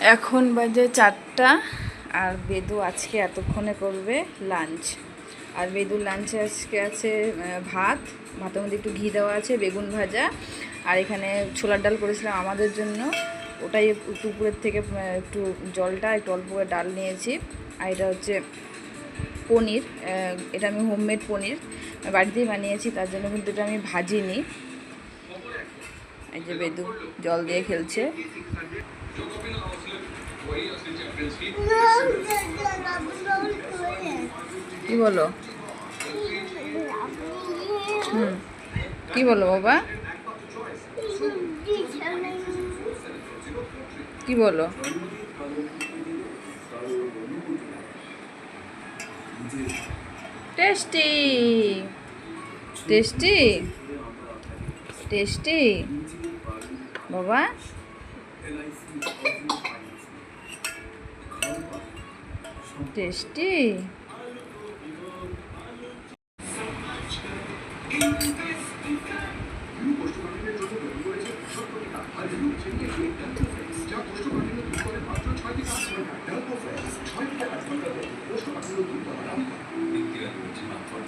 এখন বাজে 4টা আর বেদু আজকে এতক্ষণে করবে লাঞ্চ। আর বেদুর লাঞ্চে আজকে আছে ভাতের মধ্যে একটু ঘি দেওয়া আছে, বেগুন ভাজা, আর এখানে ছোলার ডাল করেছিলাম আমাদের জন্য, ওটাই দুপুরের থেকে একটু জলটা একটু অল্প করে ডাল নিয়েছি। আর এটা হচ্ছে পনির, এটা আমি হোমমেড পনির বাড়িতেই বানিয়েছি, তার জন্য কিন্তু এটা আমি ভাজিনি। এই যে বেদু জল দিয়ে খেলছে। কি বলো? কি বলো বাবা? কি বলো? টেস্টি টেস্টি টেস্টি বাবা। টেস্টি।